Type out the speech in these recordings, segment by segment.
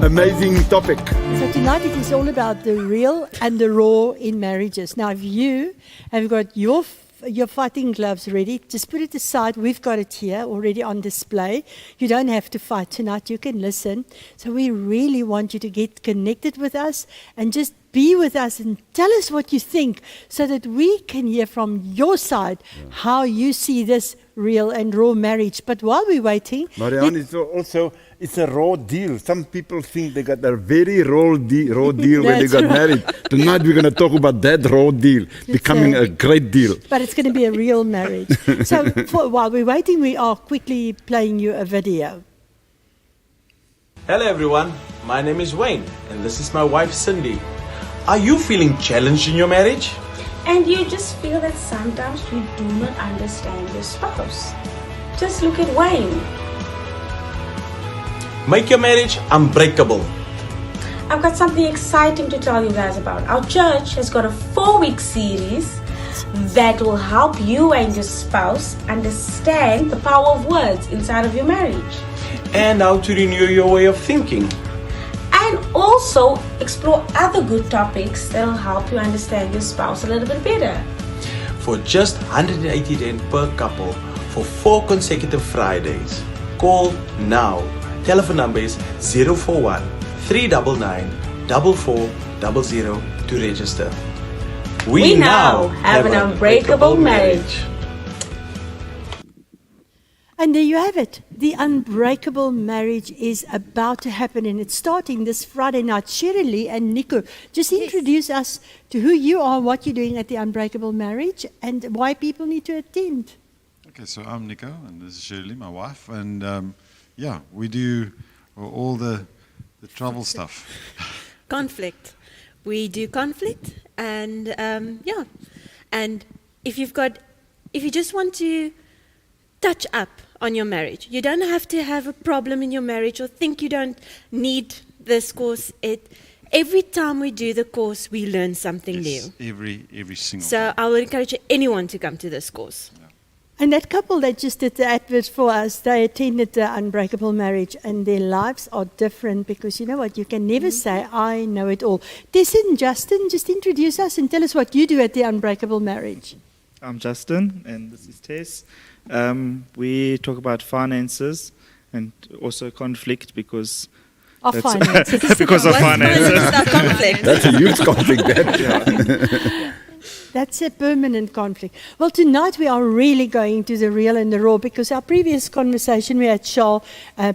amazing topic. So tonight it is all about the real and the raw in marriages. Now, if you have got your fighting gloves ready, just put it aside. We've got it here already on display. You don't have to fight tonight. You can listen. So we really want you to get connected with us and just be with us and tell us what you think so that we can hear from your side how you see this real and raw marriage. But while we're waiting... Marianne, it's a raw deal. Some people think they got a very raw deal when they got married. Tonight we're going to talk about that raw deal becoming a great deal. But it's going to be a real marriage. So while we're waiting, we are quickly playing you a video. Hello everyone, my name is Wayne and this is my wife Cindy. Are you feeling challenged in your marriage? And you just feel that sometimes you do not understand your spouse? Just look at Wayne. Make your marriage unbreakable. I've got something exciting to tell you guys about. Our church has got a 4-week series that will help you and your spouse understand the power of words inside of your marriage. And how to renew your way of thinking. And also explore other good topics that will help you understand your spouse a little bit better. For just 180 Rand per couple for 4 consecutive Fridays. Call now. Telephone number is 041 399 4400 to register. We now have an unbreakable marriage. And there you have it. The unbreakable marriage is about to happen, and it's starting this Friday night. Shirley and Nico, just introduce us to who you are, what you're doing at the unbreakable marriage, and why people need to attend. Okay, so I'm Nico, and this is Shirley, my wife, and we do all the trouble stuff. Conflict. We do conflict, and and if you just want to touch up on your marriage, you don't have to have a problem in your marriage or think you don't need this course. Every time we do the course, we learn something new. Every single So time. I will encourage anyone to come to this course. And that couple that just did the advert for us, they attended the unbreakable marriage, and their lives are different because you know what, you can never say, I know it all. Tessa and Justin, just introduce us and tell us what you do at the unbreakable marriage. I'm Justin, and this is Tess. We talk about finances and also conflict because Of finances. because of finances. Conflict. That's a huge conflict there. That's a permanent conflict. Well, tonight we are really going to the real and the raw because our previous conversation we had, Charles,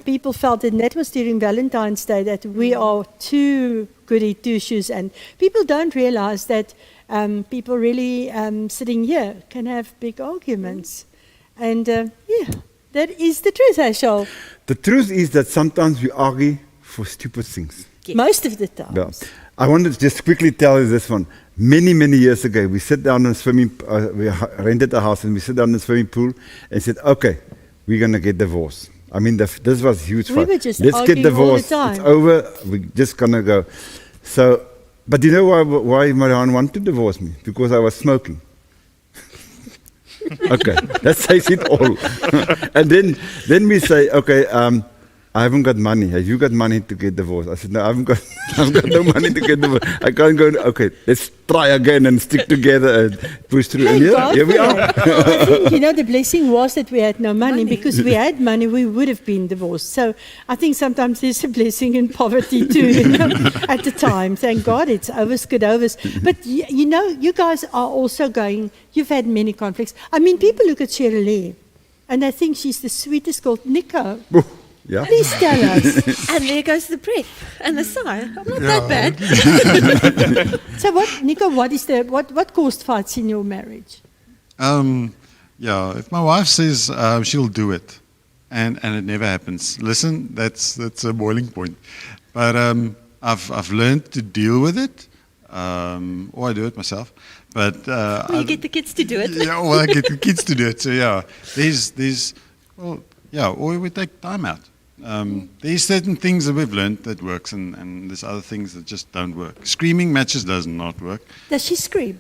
people felt, and that was during Valentine's Day, that we are too goody two-shoes, and people don't realize that people really sitting here can have big arguments. And that is the truth, Charles. The truth is that sometimes we argue for stupid things. Most of the time. Yeah. I wanted to just quickly tell you this one. Many years ago, we sat down in a swimming. We rented a house and we sat down in the swimming pool and said, "Okay, we're gonna get divorced." I mean, this was huge. We were just Let's get arguing all the divorced. time. It's over. We're just gonna go. So, but you know why Marianne wanted to divorce me? Because I was smoking. Okay, that says it all. And then we say, okay, I haven't got money. Have you got money to get divorced? I said, no, I've got no money to get divorced. I can't go. Okay, let's try again and stick together and push through. And here we are. I think, the blessing was that we had no money. Because if we had money, we would have been divorced. So I think sometimes there's a blessing in poverty too, at the time. Thank God it's overs, good overs. But you guys are also you've had many conflicts. I mean, people look at Shirley and they think she's the sweetest girl. Nico. Yeah. Please tell us. And there goes the breath and the sigh. I'm not that bad. So Nico, what caused fights in your marriage? If my wife says she'll do it, and it never happens, listen, that's a boiling point. But I've learned to deal with it, or I do it myself. But you get the kids to do it. I get the kids to do it. So or we take time out. There's certain things that we've learned that works, and there's other things that just don't work. Screaming matches does not work. Does she scream?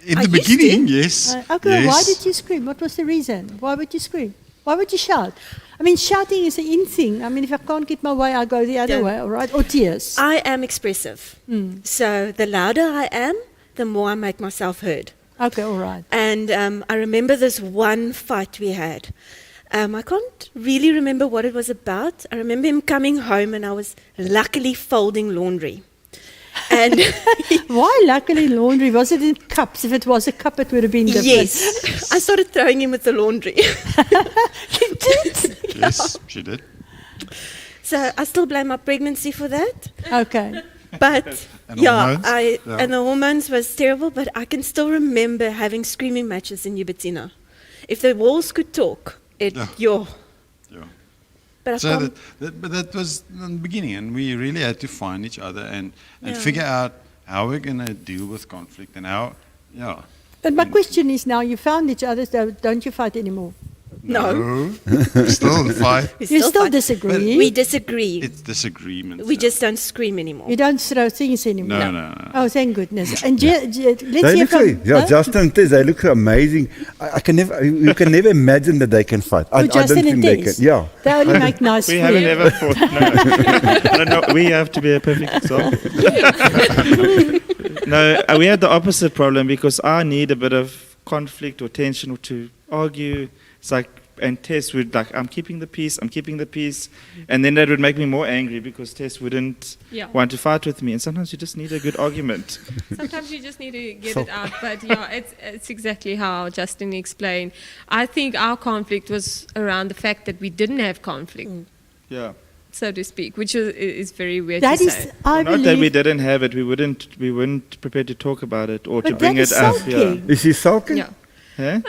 In the beginning, yes. Okay, yes. why did you scream? What was the reason? Why would you scream? Why would you shout? I mean, shouting is an in thing. I mean, if I can't get my way, I go the other way, all right? Or tears. I am expressive. So the louder I am, the more I make myself heard. Okay, all right. And I remember this one fight we had. I can't really remember what it was about. I remember him coming home and I was luckily folding laundry. And Why luckily laundry? Was it in cups? If it was a cup, it would have been different. yes, I started throwing him with the laundry. You did? Yes, she did. So I still blame my pregnancy for that. Okay. But And yeah, hormones? and the hormones was terrible, but I can still remember having screaming matches in Ubertina. If the walls could talk, Yeah. yo. Yeah. But I So can't, but that was in the beginning, and we really had to find each other and Yeah. figure out how we're going to deal with conflict and how, yeah. But my question is now, you found each other, so don't you fight anymore? no. Still fight. We You still fight. disagree? We disagree. It's disagreement. We just don't scream anymore. You don't throw things anymore? No. Oh, thank goodness. And let's They hear look so, from... yeah, Justin and Tess, they look so amazing. I can never, you can never imagine that they can fight. I don't Justin and think they can. Tess? Yeah. They only make nice We food. haven't ever fought. No. No, we have to be a perfect example. No, we had the opposite problem because I need a bit of conflict or tension or to argue. It's like, and Tess would like, I'm keeping the peace. And then that would make me more angry because Tess wouldn't Yeah. want to fight with me. And sometimes you just need a good argument. Sometimes you just need to get it out. But yeah, it's exactly how Justin explained. I think our conflict was around the fact that we didn't have conflict, Yeah. so to speak, which is very weird That to is, say. I Not that we believe... didn't have it, we weren't prepared to talk about it or to But bring that it is up. sulking. Is he sulking? Yeah. Huh?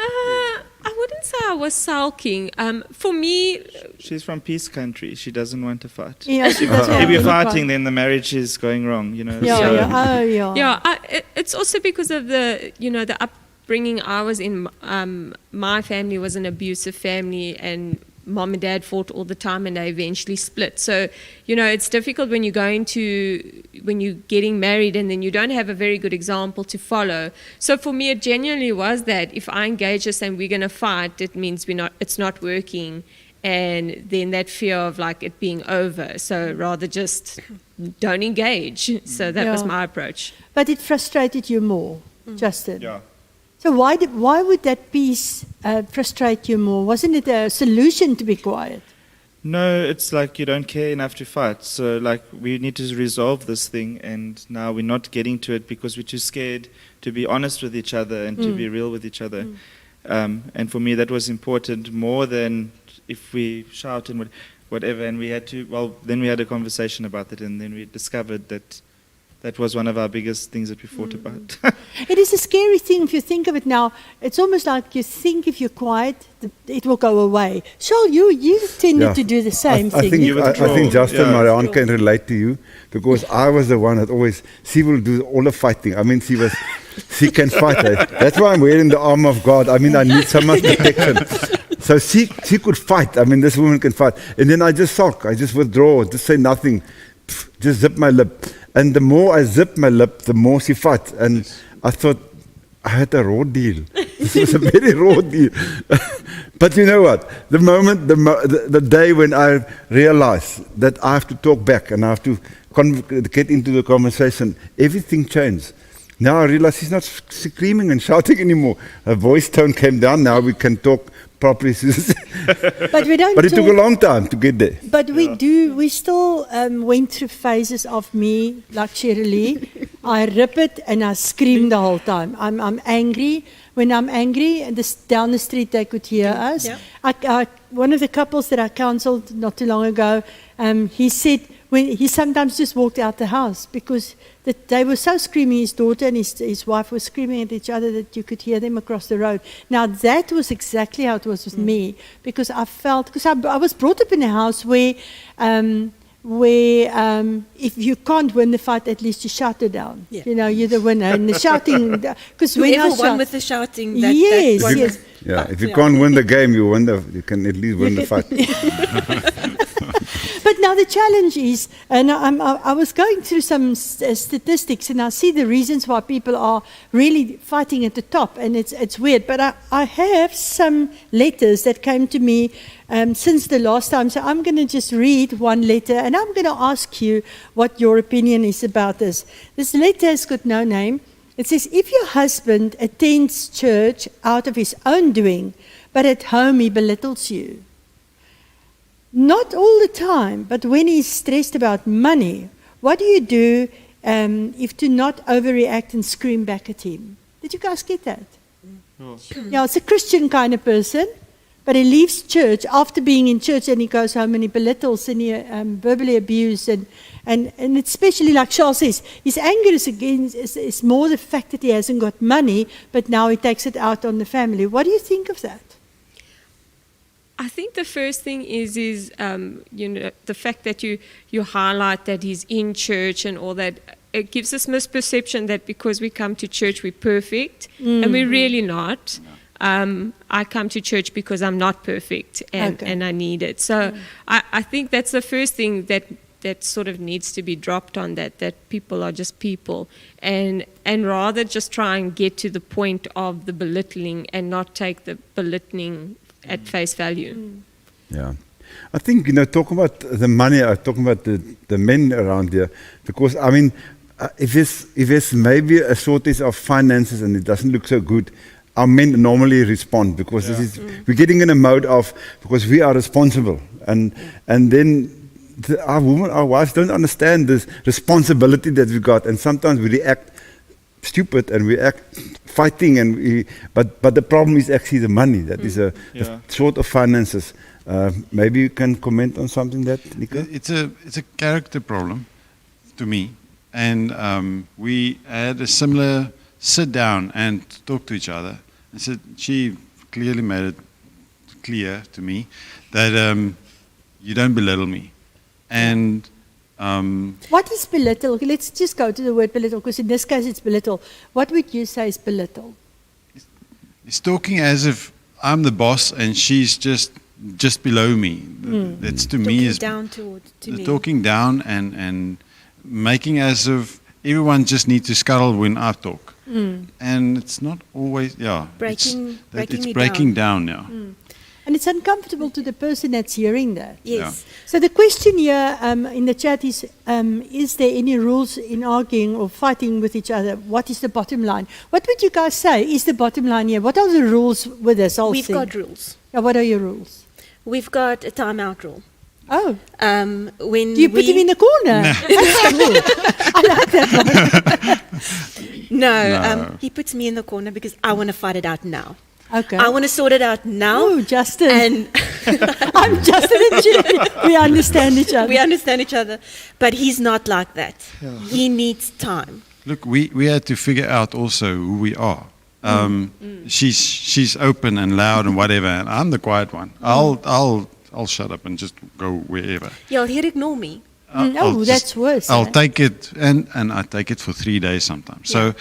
I wouldn't say I was sulking. For me, She's from peace country. She doesn't want to fight. Yeah, she doesn't If want you're to fight. fighting, then the marriage is going wrong, you know. Yeah, so- yeah. Oh, yeah. yeah, it's also because of the upbringing I was in. My family was an abusive family, and mom and dad fought all the time, and they eventually split. So, it's difficult when when you're getting married, and then you don't have a very good example to follow. So for me, it genuinely was that if I engage us and we're going to fight, it means it's not working, and then that fear of like it being over. So rather just don't engage. So that was Yeah. my approach. But it frustrated you more, Justin. Yeah. So why would that piece frustrate you more? Wasn't it a solution to be quiet? No, it's like you don't care enough to fight. So like we need to resolve this thing, and now we're not getting to it because we're too scared to be honest with each other and to be real with each other. And for me, that was important more than if we shout and whatever. And we had to. Well, then we had a conversation about it, and then we discovered that that was one of our biggest things that we fought about. It is a scary thing if you think of it now. It's almost like you think if you're quiet, it will go away. Shaul, you tended Yeah. to do the same I thing. think, You I withdraw. think Justin Yeah. Marianne can relate to you because I was the one that always, she will do all the fighting. I mean, she can fight. That's why I'm wearing the armor of God. I mean, I need so much protection. So she could fight. I mean, this woman can fight. And then I just sulk. I just withdraw, just say nothing, just zip my lip. And the more I zip my lip, the more she fights. And I thought, I had a raw deal. This was a very raw deal. But you know what? The moment, the day when I realized that I have to talk back and I have to get into the conversation, everything changed. Now I realize she's not screaming and shouting anymore. Her voice tone came down. Now we can talk properly. But we don't But it took a talk- long time to get there. But we still went through phases of me, like Shirley. I rip it and I scream the whole time. I'm angry. When I'm angry, and down the street they could hear us. Yeah. One of the couples that I counseled not too long ago, he said when he sometimes just walked out the house because they were so screaming, his daughter and his wife were screaming at each other that you could hear them across the road. Now that was exactly how it was with me because I was brought up in a house where if you can't win the fight, at least you shout it down. Yeah. You're the winner. And the shouting, because when I Whoever won shout, with the shouting, yes, that won. yes. Yeah, if you can't win the game, you can at least win the fight. But now the challenge is, and I was going through some statistics, and I see the reasons why people are really fighting at the top, and it's weird. But I have some letters that came to me since the last time. So I'm going to just read one letter, and I'm going to ask you what your opinion is about this. This letter has got no name. It says, if your husband attends church out of his own doing, but at home he belittles you. Not all the time, but when he's stressed about money, what do you do if to not overreact and scream back at him? Did you guys get that? Yeah, it's a Christian kind of person, but he leaves church after being in church, and he goes home and he belittles and he verbally abuses, and especially like Charles says, his anger is more the fact that he hasn't got money, but now he takes it out on the family. What do you think of that? I think the first thing is the fact that you highlight that he's in church and all that. It gives us misperception that because we come to church we're perfect, and we're really not. I come to church because I'm not perfect, and I need it. So I think that's the first thing that sort of needs to be dropped on that people are just people, and rather just try and get to the point of the belittling and not take the belittling at face value. Yeah. I think, talking about the money, talking about the men around here, because, I mean, if there's maybe a shortage of finances and it doesn't look so good, our men normally respond, because we're getting in a mode of, because we are responsible. And then our wives don't understand this responsibility that we got, and sometimes we react stupid and we act fighting, but the problem is actually the money. That is a sort of finances. Maybe you can comment on something that, Nico? It's a character problem to me, and we had a similar sit down and talk to each other. And so she clearly made it clear to me that you don't belittle me, and what is belittle? Let's just go to the word belittle, because in this case it's belittle. What would you say is belittle? It's talking as if I'm the boss and she's just below me. That's to me is down to me. Talking down and making as if everyone just needs to scuttle when I talk. And it's not always breaking down now. And it's uncomfortable to the person that's hearing that. Yes. Yeah. So the question here in the chat is there any rules in arguing or fighting with each other? What is the bottom line? What would you guys say is the bottom line here? What are the rules with this whole thing? We've got rules. Yeah, what are your rules? We've got a timeout rule. Oh. When do you put him in the corner? I like that one. No. He puts me in the corner because I want to fight it out now. Okay. I want to sort it out now. Oh, Justin. And I'm Justin and Julie. We understand each other. We understand each other. But he's not like that. Yeah. He needs time. Look, we had to figure out also who we are. She's open and loud and whatever, and I'm the quiet one. I'll shut up and just go wherever. Yeah, he'll ignore me. That's worse. I'll take it, and I take it for 3 days sometimes. So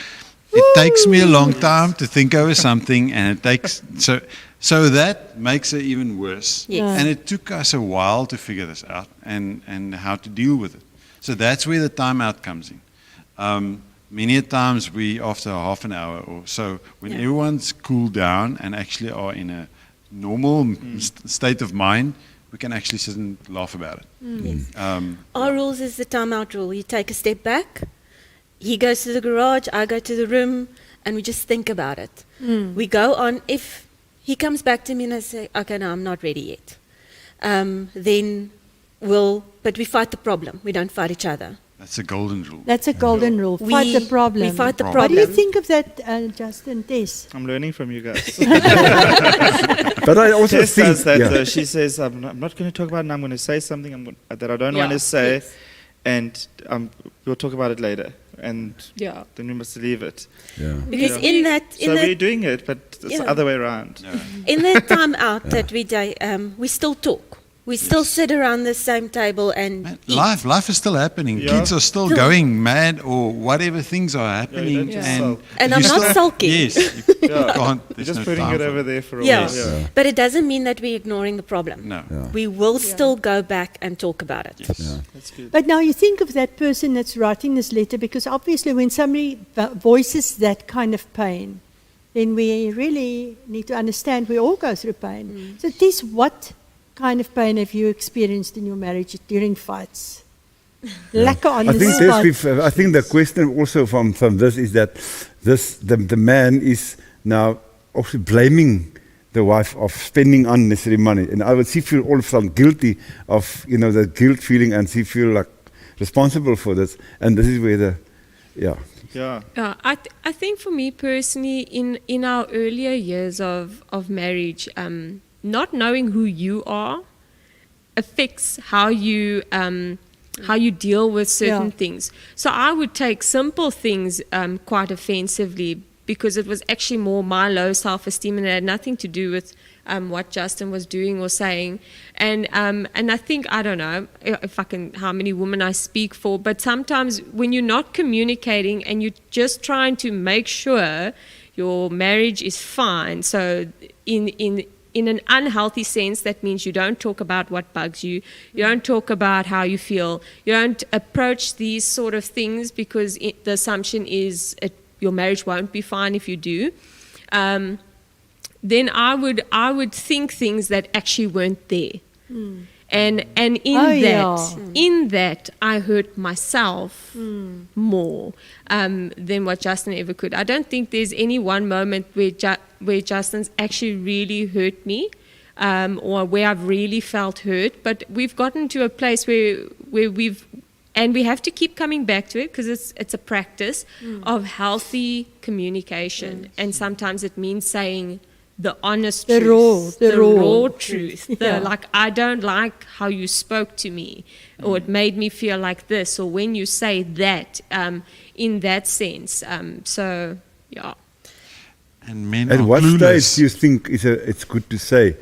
it takes me a long time to think over something, and it takes so that makes it even worse. Yes. And it took us a while to figure this out and how to deal with it. So that's where the timeout comes in. Many times after half an hour or so, when everyone's cooled down and actually are in a normal state of mind, we can actually sit and laugh about it. Yes. Our rules is the timeout rule. You take a step back, he goes to the garage, I go to the room, and we just think about it. We go on. If he comes back to me and I say, okay, no, I'm not ready yet, then but we fight the problem. We don't fight each other. That's a golden rule. That's a golden rule. Fight the problem. We fight the problem. What do you think of that, Justin, Tess? I'm learning from you guys. But I also Tess think says that she says, I'm not going to talk about it, and I'm going to say something that I don't want to say, and we'll talk about it later. And then we must leave it. Yeah. Because we're doing it, but it's the other way around. Yeah. In that time out that we still talk. We still sit around the same table and eat. Life is still happening. Yeah. Kids are still going mad or whatever things are happening. And I'm not sulking. Yes. You can't. You're just putting it over there for a while. Yeah. But it doesn't mean that we're ignoring the problem. No. Yeah. We will still go back and talk about it. Yes. Yeah. That's good. But now you think of that person that's writing this letter, because obviously when somebody voices that kind of pain, then we really need to understand we all go through pain. So this, what kind of pain have you experienced in your marriage during fights? Lekker on I the think spot. I think the question also from this is that the man is now also blaming the wife of spending unnecessary money, and I would she feel all of a sudden guilty of the guilt feeling, and she feel like responsible for this, and this is where Yeah. I think for me personally, in our earlier years of marriage, not knowing who you are affects how you deal with certain things. So I would take simple things quite offensively, because it was actually more my low self-esteem, and it had nothing to do with what Justin was doing or saying. And I think, I don't know if how many women I speak for, but sometimes when you're not communicating and you're just trying to make sure your marriage is fine, so in an unhealthy sense, that means you don't talk about what bugs you, you don't talk about how you feel, you don't approach these sort of things, because the assumption is your marriage won't be fine if you do. Then I would think things that actually weren't there. And in that I hurt myself more than what Justin ever could. I don't think there's any one moment where Justin's actually really hurt me, or where I've really felt hurt, but we've gotten to a place where we have to keep coming back to it, because it's a practice of healthy communication, and sometimes it means saying the honest truth, the raw truth. Like, I don't like how you spoke to me, or it made me feel like this, or when you say that, in that sense. So, yeah. And men at are what clueless. stage do you think it's good to say,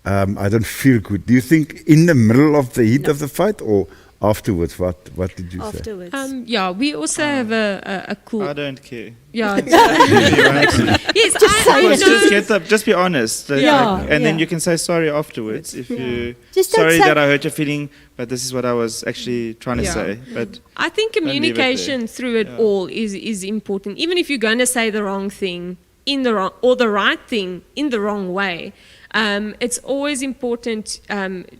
I don't feel good? Do you think in the middle of the heat of the fight, or afterwards? What did you say? Afterwards. Yeah, we also have a cool. I don't care. Yeah. Yes, say it. just be honest. And then you can say sorry afterwards if you Just don't sorry say- that I hurt your feeling, but this is what I was actually trying to say. But I think Don't leave it communication through it all is important. Even if you're going to say the wrong thing or the right thing in the wrong way, it's always important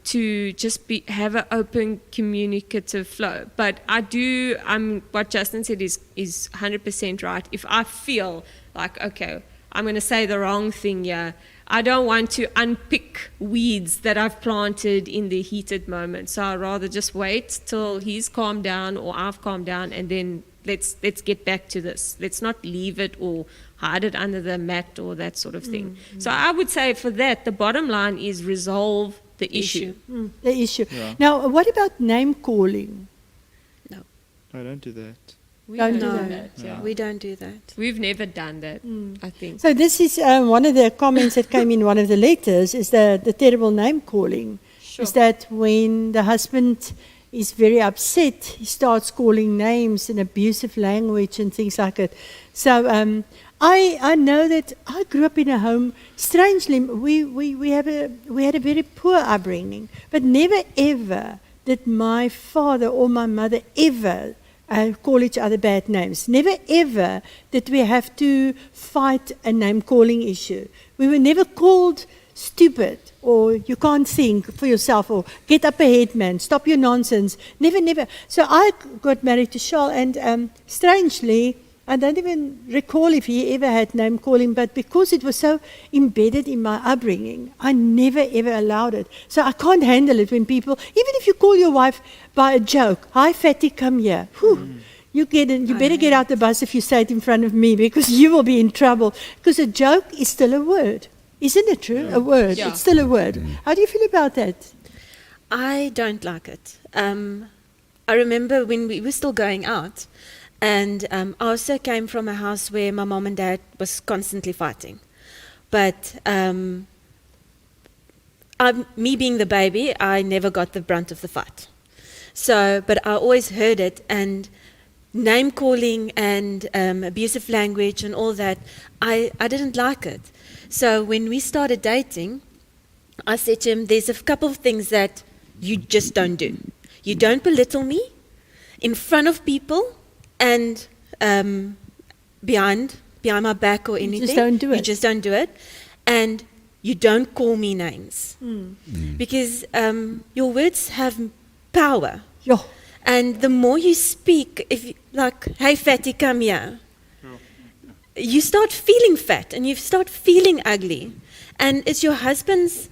to just have an open communicative flow. But what Justin said is 100% right. If I feel like, okay, I'm going to say the wrong thing here, I don't want to unpick weeds that I've planted in the heated moment. So I'd rather just wait till he's calmed down or I've calmed down, and then let's get back to this. Let's not leave it or hide it under the mat or that sort of thing. So I would say for that, the bottom line is resolve the issue. The issue. Yeah. Now, what about name calling? I don't do that. We Don't don't do do that. that. Yeah. We don't do that. We've never done that, I think. So this is one of the comments that came in one of the letters, is the terrible name calling. Sure. Is that when the husband is very upset, he starts calling names in abusive language and things like that. So I know that I grew up in a home. Strangely, we had a very poor upbringing, but never ever did my father or my mother ever call each other bad names. Never ever did we have to fight a name calling issue. We were never called stupid, or you can't think for yourself, or get up ahead, man, stop your nonsense. Never. So I got married to Charles, and strangely, I don't even recall if he ever had name calling, but because it was so embedded in my upbringing, I never ever allowed it. So I can't handle it when people, even if you call your wife by a joke, hi fatty, come here. Whew. You better get out the bus if you say it in front of me, because you will be in trouble. Because a joke is still a word. Isn't it true? A word. Yeah. It's still a word. How do you feel about that? I don't like it. I remember when we were still going out, and I also came from a house where my mom and dad was constantly fighting. But me being the baby, I never got the brunt of the fight. So, but I always heard it, and name calling and abusive language and all that, I didn't like it. So when we started dating, I said to him, there's a couple of things that you just don't do. You don't belittle me in front of people and behind my back or anything. just don't do You it. just don't do it. And you don't call me names. Because your words have power. Yeah. And the more you speak, if you, like, hey fatty, come here, you start feeling fat and you start feeling ugly. And it's your husband's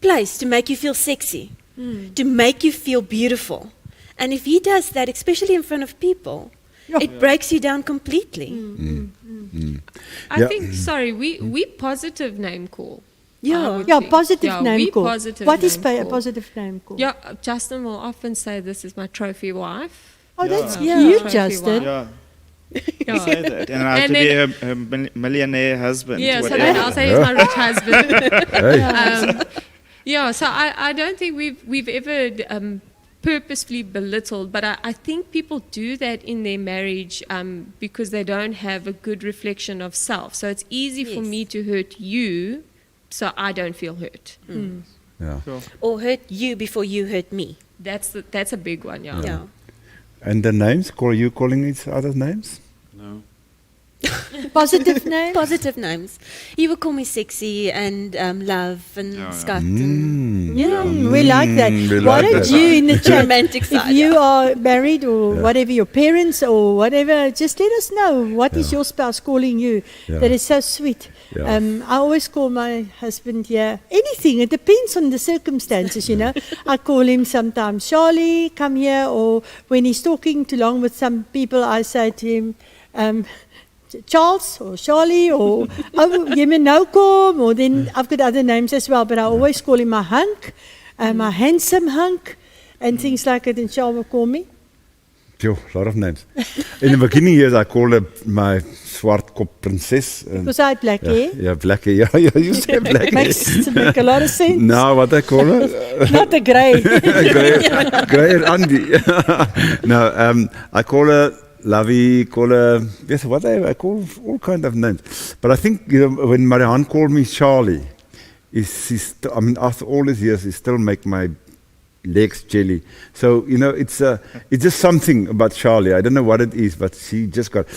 place to make you feel sexy, to make you feel beautiful. And if he does that, especially in front of people, it breaks you down completely. I think, sorry, we positive name call. I would Yeah, think. positive Yeah, name we call. positive What is name a call. positive name call? Yeah, Justin will often say, "This is my trophy wife." Oh, that's Yeah. cute, Trophy Justin. Yeah. Yeah. Say that. And I have And to be then- her millionaire husband. Yeah, so whatever. then I'll say he's my rich husband. Hey. Yeah, so I don't think we've ever purposefully belittled, but I think people do that in their marriage because they don't have a good reflection of self. So it's easy for Yes. me to hurt you, so I don't feel hurt. Yeah. Or hurt you before you hurt me. That's a big one, yeah. Yeah. And the names? Are you calling each other names? No. Positive name? Positive names. He would call me sexy and love and Yeah, yeah. scut. And Yeah, we like that. we Why like don't that. you in the chat, romantic if side. you are married or whatever, your parents or whatever, just let us know what is your spouse calling you. Yeah. That is so sweet. Yeah. I always call my husband here anything. It depends on the circumstances, you know. I call him sometimes, Charlie, come here. Or when he's talking too long with some people, I say to him, Charles or Charlie or jy moet nou kom, or then I've got other names as well, but I always call him my hunk, my handsome hunk, and things like that, and Charles will call me. Phew, a lot of names. In the beginning years, I called her my swartkop princess. Because I had black hair. Yeah, black hair. Yeah, you say black hair. Make a lot of sense. Now, what I call her? Not a grey. Grey Andy. No, I call her Lovey, call her, yes, whatever, I call all kind of names. But I think, you know, when Marianne called me Charlie, I mean, after all these years, it still make my legs jelly. So, you know, it's just something about Charlie. I don't know what it is, but she just got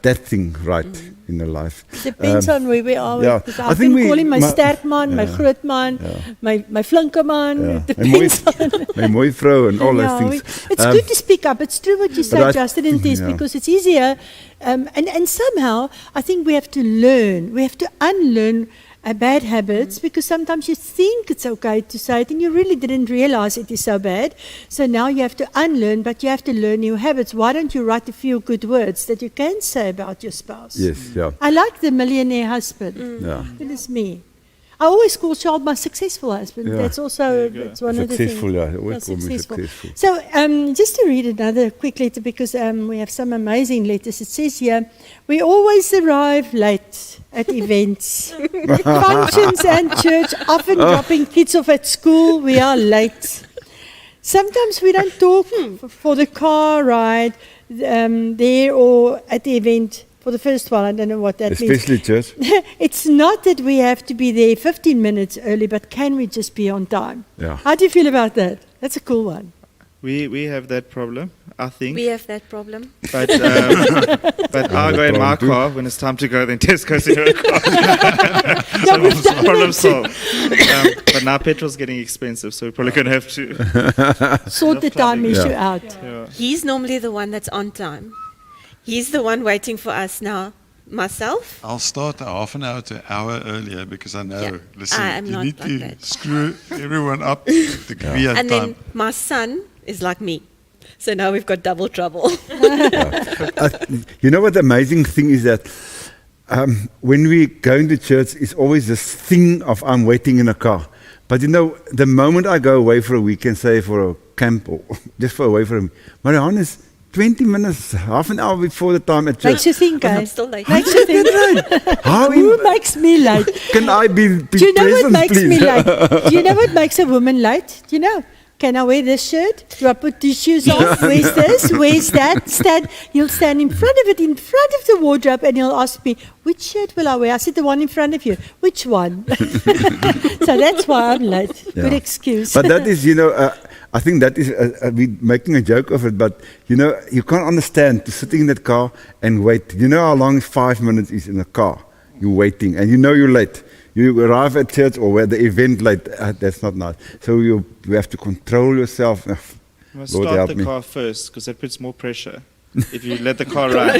that thing right in her life. Depends on where we are. Yeah. Because I I've think been we- calling my ma- sterk man, my yeah. groot man, my flinke man. Yeah. It depends on... My mooi vrou and all Yeah, those things. it's good to speak up. It's true what you say, I- Justin and Tess, yeah. because it's easier. And somehow, I think we have to learn. We have to unlearn bad habits, because sometimes you think it's okay to say it and you really didn't realize it is so bad. So now you have to unlearn, but you have to learn new habits. Why don't you write a few good words that you can say about your spouse? Yes, yeah. I like the millionaire husband. Yeah. It is me. I always call Charles my successful husband. Yeah. That's also that's one Successful, of the yeah. things. Always call me successful. So just to read another quick letter, because we have some amazing letters. It says here, we always arrive late at events, functions and church, often dropping kids off at school. We are late. Sometimes we don't talk for the car ride there or at the event. For the first one, I don't know what that Especially church. means. It's not that we have to be there 15 minutes early, but can we just be on time? Yeah. How do you feel about that? That's a cool one. We have that problem, I think. We have that problem. But I go in my car when it's time to go, then Tess goes in her car. So problem solved. But now petrol's getting expensive, so we're probably going to have to. Sort the time issue out. Yeah. He's normally the one that's on time. He's the one waiting for us now. Myself, I'll start a half an hour to an hour earlier because I know, Yeah, listen, I am you not need like to that. screw everyone up to be at and time. then my son is like me. So now we've got double trouble. You know what the amazing thing is that when we go into church, it's always this thing of I'm waiting in a car. But you know, the moment I go away for a weekend, say for a camp or just for away from Marianne is 20 minutes, half an hour before the time at church. Makes you think, I'm eh? still late. Makes you think. How Who makes me late? can I be Do you know what present, makes please? me late? Do you know what makes a woman late? Do you know? Can I wear this shirt? Do I put these shoes on? Where's this? Where's that? He'll stand in front of it, in front of the wardrobe, and he'll ask me, which shirt will I wear? I said, the one in front of you. Which one? So that's why I'm late. Yeah. Good excuse. But that is, you know, I think that is, we're making a joke of it, but, you know, you can't understand to sitting in that car and wait. You know how long 5 minutes is in a car? You're waiting, and you know you're late. You arrive at church or where the event late. That's not nice. So you have to control yourself. You must Lord start help the me. car first, because that puts more pressure. If you let the car run.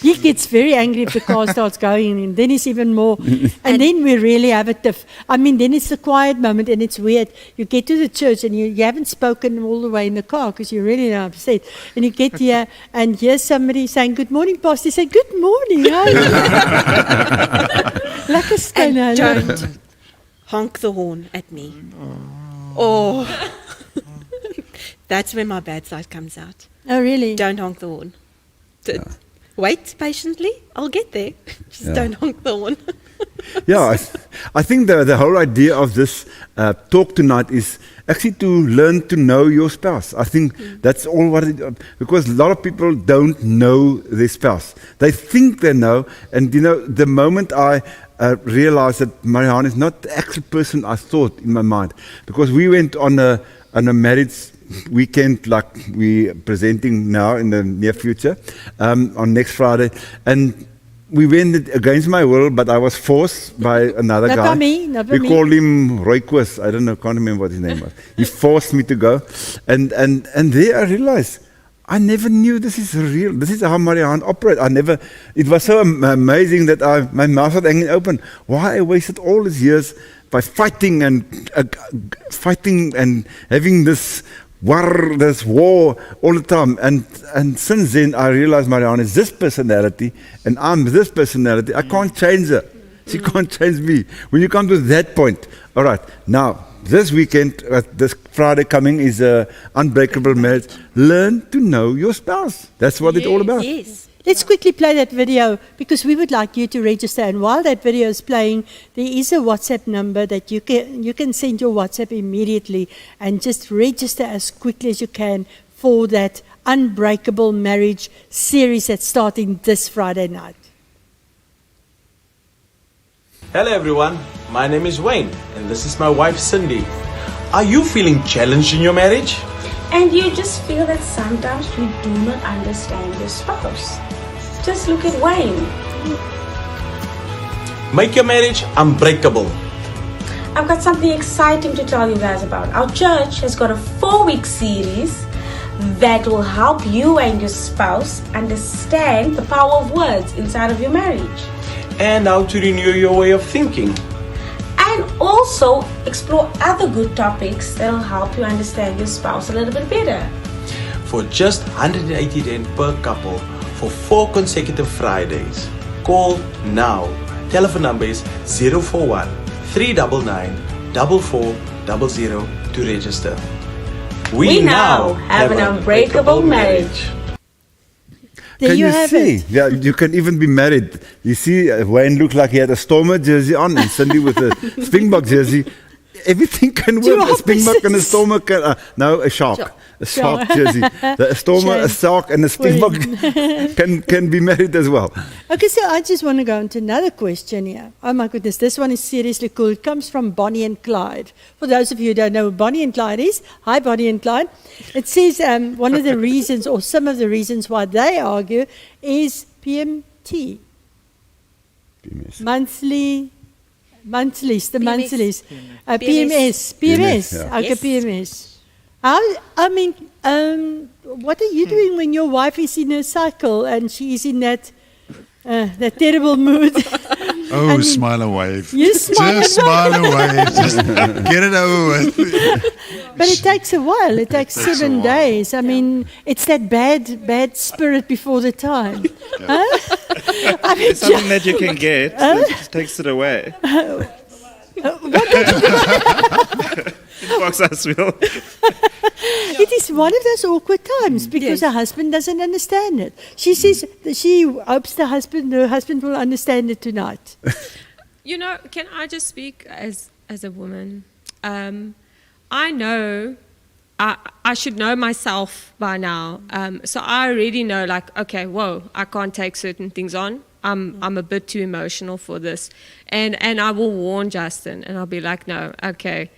He gets very angry if the car starts going, and then it's even more. And then we really have a then it's the quiet moment, and it's weird. You get to the church, and you haven't spoken all the way in the car because you're really upset. And you get here, and here's somebody saying, "Good morning, Pastor." You say, "Good morning, how are you?" Like a stone. And don't honk the horn at me. Oh. That's when my bad side comes out. Oh, really? Don't honk the horn. Wait patiently. I'll get there. Just don't honk the horn. Yeah, I think the whole idea of this talk tonight is actually to learn to know your spouse. I think that's all what because a lot of people don't know their spouse. They think they know, and the moment I realized that Marianne is not the actual person I thought in my mind, because we went on a marriage weekend like we presenting now in the near future on next Friday, and we went against my will, but I was forced by another guy. Not We me. called him Roy Quist. I don't know, can't remember what his name was. He forced me to go, and there I realized I never knew this is real. This is how Marianne operates. It was so amazing that my mouth was hanging open. Why I wasted all these years by fighting and having this war all the time. And since then I realized Marianne is this personality and I'm this personality. I can't change her. She can't change me. When you come to that point, all right, now this weekend, this Friday coming is a unbreakable marriage. Learn to know your spouse. That's what it's all about. Yes. Let's quickly play that video because we would like you to register. And while that video is playing, there is a WhatsApp number that you can send your WhatsApp immediately and just register as quickly as you can for that Unbreakable Marriage series that's starting this Friday night. Hello everyone, my name is Wayne and this is my wife Cindy. Are you feeling challenged in your marriage? And you just feel that sometimes you do not understand your spouse. Just look at Wayne. Make your marriage unbreakable. I've got something exciting to tell you guys about. Our church has got a 4-week series that will help you and your spouse understand the power of words inside of your marriage. And how to renew your way of thinking. And also explore other good topics that will help you understand your spouse a little bit better. For just 180 Rand per couple for 4 consecutive Fridays. Call now. Telephone number is 041 399 4400 to register. We now have an unbreakable marriage. There Can you you have see? it. Yeah, you can even be married. You see, Wayne looked like he had a Stormer jersey on, and Cindy with a Springbok jersey. Everything can Two work. A Springbok and a opposites. Stormer can. No, a shark. A shark jersey. A Stormer, a Shame. shark, and a Springbok can be married as well. Okay, so I just want to go into another question here. Oh my goodness, this one is seriously cool. It comes from Bonnie and Clyde. For those of you who don't know who Bonnie and Clyde is, hi Bonnie and Clyde. It says one of the reasons or some of the reasons why they argue is PMT. PMS. Monthlies, the PMS. monthlies. PMS. PMS, PMS. yeah. Okay, Yes. PMS. What are you doing when your wife is in a cycle and she is in that terrible mood? Oh, I mean, smile and wave. You smile Just and smile and wave. Just get it over with. But it takes a while. It takes takes a 7 while. days. I mean, it's that bad spirit before the time. Huh? I mean, It's something that you can get that just takes it away. Box us will. it is one of those awkward times because her husband doesn't understand it. She says that she hopes her husband will understand it tonight. Can I just speak as a woman? I know I should know myself by now. So I already know, like, okay, whoa, I can't take certain things on. I'm a bit too emotional for this, and I will warn Justin, and I'll be like, no, okay.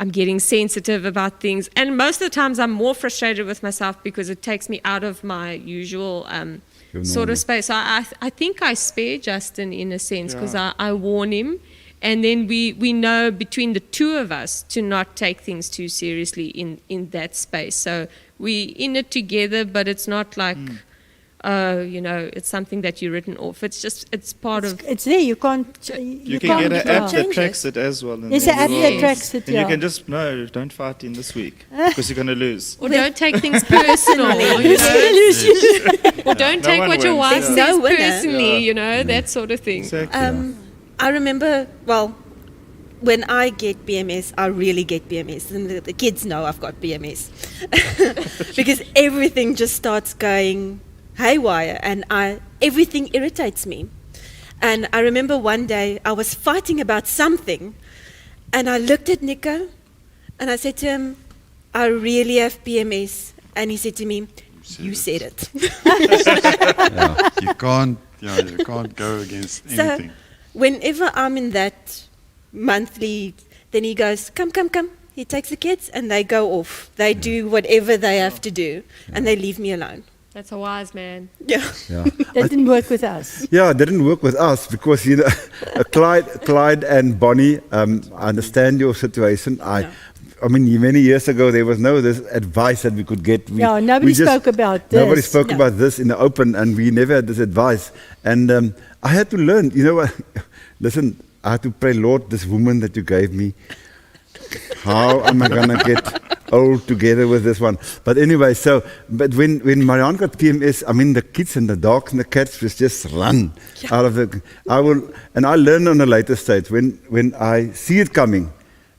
I'm getting sensitive about things. And most of the times I'm more frustrated with myself because it takes me out of my usual sort of space. So I think I spare Justin in a sense because I warn him. And then we know between the two of us to not take things too seriously in that space. So we in it together, but it's not like, it's something that you're written off. It's just, it's part of... It's there. You can't. You can get an app that tracks it as well. And There's then an app you that will- tracks it. And Yeah. you can just, no, don't fight in this week because you're going to lose. Or don't take things personal, you know? Or don't No take one what your wins, wife yeah. says No winner. personally, Yeah. you know, that sort of thing. Exactly. I remember, when I get PMS, I really get PMS. And the kids know I've got PMS. Because everything just starts going haywire and everything irritates me. And I remember one day I was fighting about something and I looked at Nico and I said to him, I really have PMS. And he said to me, you said it. You can't go against anything. So whenever I'm in that monthly, then he goes, come. He takes the kids and they go off. They do whatever they have to do and they leave me alone. That's a wise man. Yeah. Yeah. That didn't work with us. Yeah, it didn't work with us because Clyde and Bonnie. I understand your situation. I mean, many years ago there was no this advice that we could get. Nobody spoke about this. Nobody spoke No. about this in the open, and we never had this advice. And I had to learn. You know what? Listen, I had to pray, Lord, this woman that you gave me. How am I gonna get old together with this one? But anyway, but when Marianne got PMS, I mean the kids and the dogs and the cats just run out of the. I learned on a later stage when I see it coming.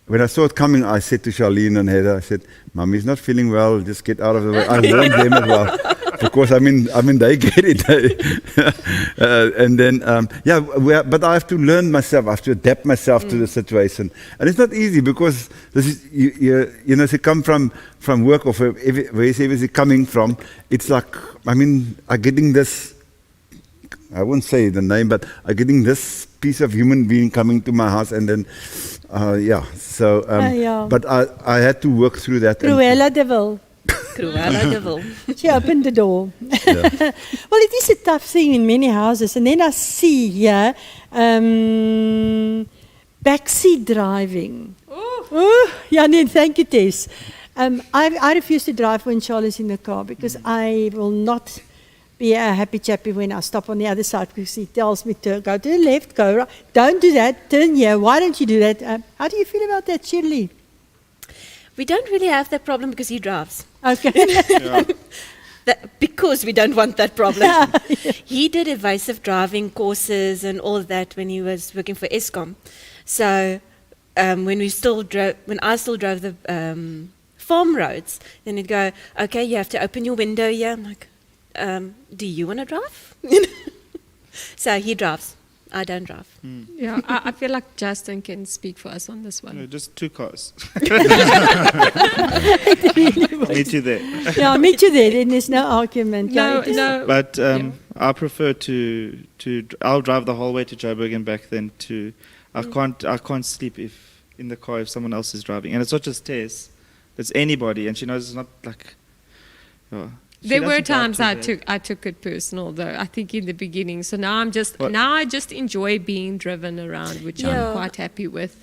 When I saw it coming, I said to Charlene and Heather, I said, Mommy's not feeling well, just get out of the way. I warned them as well. Because I mean, they get it. And then, but I have to learn myself. I have to adapt myself to the situation. And it's not easy because this is, if you come from work or wherever is it coming from, it's like, I mean, I'm getting this, I won't say the name, but I'm getting this piece of human being coming to my house and then, but I had to work through that. Cruella de Vil. Cruella de Vil. She opened the door. Well, it is a tough thing in many houses. And then I see here backseat driving. Thank you, Tess. I refuse to drive when Charlie's in the car because I will not be a happy chappy when I stop on the other side because he tells me to go to the left, go right. Don't do that, turn here. Why don't you do that? How do you feel about that, Shirley? We don't really have that problem because he drives. Okay. Because we don't want that problem. He did evasive driving courses and all of that when he was working for ESCOM. So when I still drove the farm roads, then he'd go, okay, you have to open your window here. I'm like, do you want to drive? So he drives. I don't drive. Yeah, I feel like Justin can speak for us on this one. No, just 2 cars. Meet you there. Yeah, meet you there. Then there's no argument. No. But I prefer I'll drive the whole way to Joburg and back then I can't sleep in the car if someone else is driving. And it's not just Tess, it's anybody. And she knows it's not like... There were times I took it personal though. I think in the beginning. So now I just enjoy being driven around, which I'm quite happy with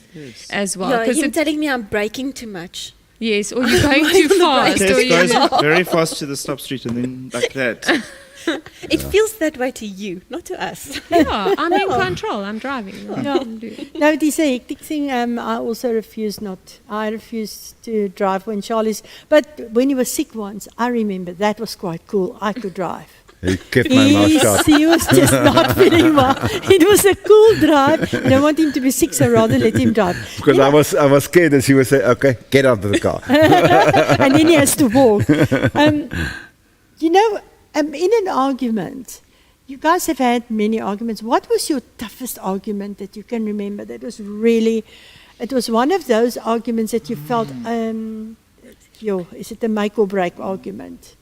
as well. Yeah, him telling me I'm braking too much. Yes, or you're going too fast. Tess goes very fast to the stop street and then like that. It feels that way to you, not to us. Yeah, I'm in control. I'm driving. No, it is a hectic thing. I also refuse to drive when Charlie's. But when he was sick once, I remember that was quite cool. I could drive. He kept my mouth shut. He was just not feeling well. It was a cool drive. I don't want him to be sick, so rather let him drive. Because I was scared that she would say, okay, get out of the car. And then he has to walk. In an argument, you guys have had many arguments. What was your toughest argument that you can remember? That was really, it was one of those arguments that you felt, is it a make or break argument?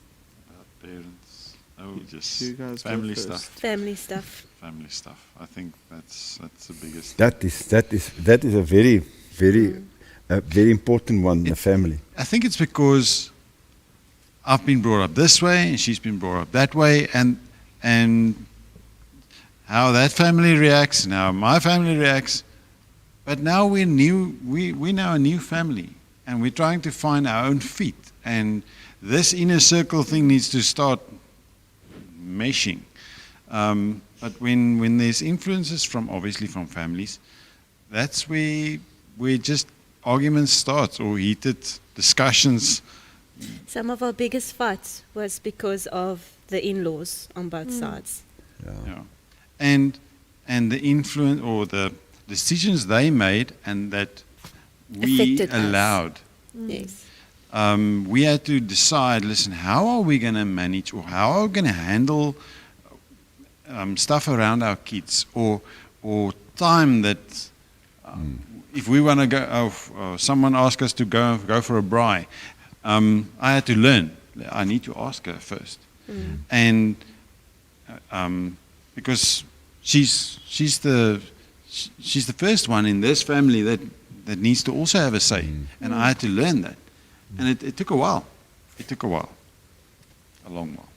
Parents. Oh, You just guys go family first. stuff. Family stuff. Family stuff. I think that's the biggest. That is a very, very. a very important one in the family. I think it's because I've been brought up this way and she's been brought up that way, and how that family reacts and how my family reacts. But now we're now a new family, and we're trying to find our own feet. And this inner circle thing needs to start meshing. But when there's influences from families, that's where just arguments start or heated discussions. Some of our biggest fights was because of the in-laws on both sides. Yeah. And the influence or the decisions they made and that we Affected us. allowed. Yes. We had to decide, listen, how are we going to manage or how are we going to handle stuff around our kids or time that if we want to go, someone asked us to go for a braai, I had to learn. I need to ask her first. And because she's the first one in this family that needs to also have a say. And I had to learn that. And it took a while. It took a while. A long while.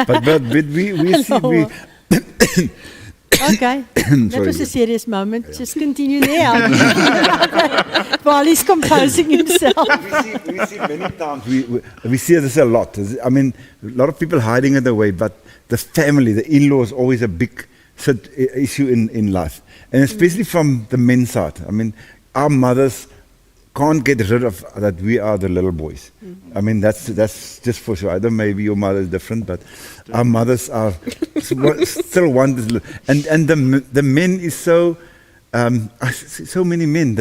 but we see Okay, that was a serious moment. Just continue there while he's composing himself. we see many times, we see this a lot. I mean, a lot of people hiding it away, but the family, the in-law is always a big issue in life. And especially from the men's side. I mean, our mothers can't get rid of that we are the little boys. I mean, that's just for sure. I don't know, maybe your mother is different, but our mothers are still want this. And the men is so, I see so many men,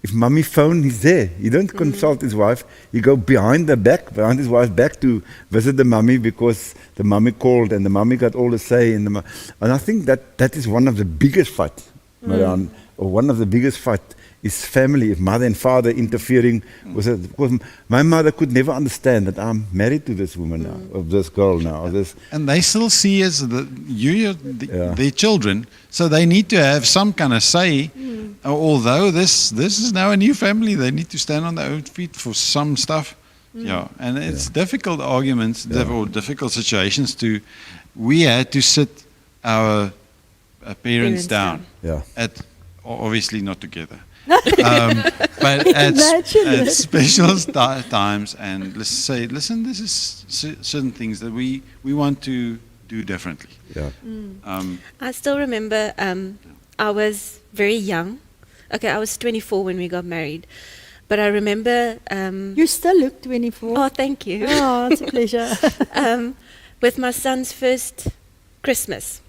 if mommy phone, he's there. He don't consult his wife. He go behind his wife's back to visit the mommy because the mommy called and the mommy got all the say. And I think that is one of the biggest fights, Marianne, or one of the biggest fights is family, if mother and father interfering with it. Because my mother could never understand that I'm married to this woman now, or this girl now. Or this. And they still see as their children, so they need to have some kind of say. Although this is now a new family, they need to stand on their own feet for some stuff. Yeah, and it's difficult arguments or difficult situations. We had to sit our parents down. Obviously not together. But at special times, and let's say, listen, this is certain things that we want to do differently. I still remember I was very young. Okay, I was 24 when we got married. But I remember... you still look 24. Oh, thank you. Oh, it's a pleasure. With my son's first Christmas.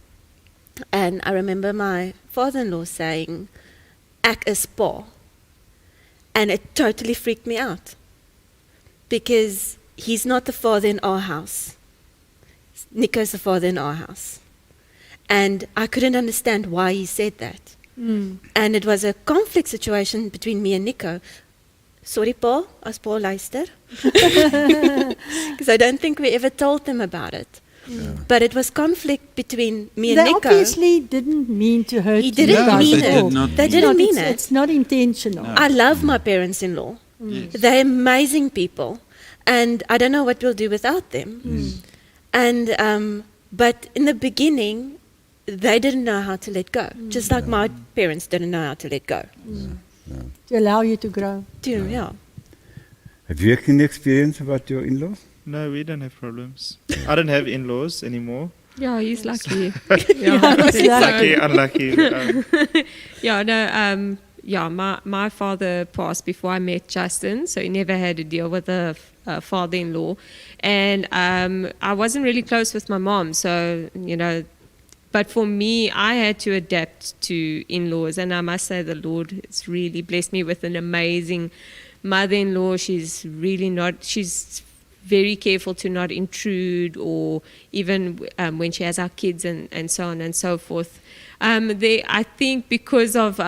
And I remember my father-in-law saying, "Ek is pa." And it totally freaked me out. Because he's not the father in our house. Nico's the father in our house. And I couldn't understand why he said that. And it was a conflict situation between me and Nico. Sorry, pa, as pa luister. Because I don't think we ever told them about it. But it was conflict between me and Nico. They obviously didn't mean to hurt you. He didn't mean they it. did not They didn't mean it. It's not intentional. I love my parents-in-law. They're amazing people. And I don't know what we'll do without them. And but in the beginning, they didn't know how to let go. Just like my parents didn't know how to let go. To allow you to grow. Have you any experience about your in-laws? No, we don't have problems. I don't have in-laws anymore. Yeah, he's lucky. Lucky, unlucky. My father passed before I met Justin, so he never had to deal with a father-in-law. And I wasn't really close with my mom, so, but for me, I had to adapt to in-laws. And I must say the Lord has really blessed me with an amazing mother-in-law. She's very careful to not intrude, or even when she has our kids and so on and so forth. I think because of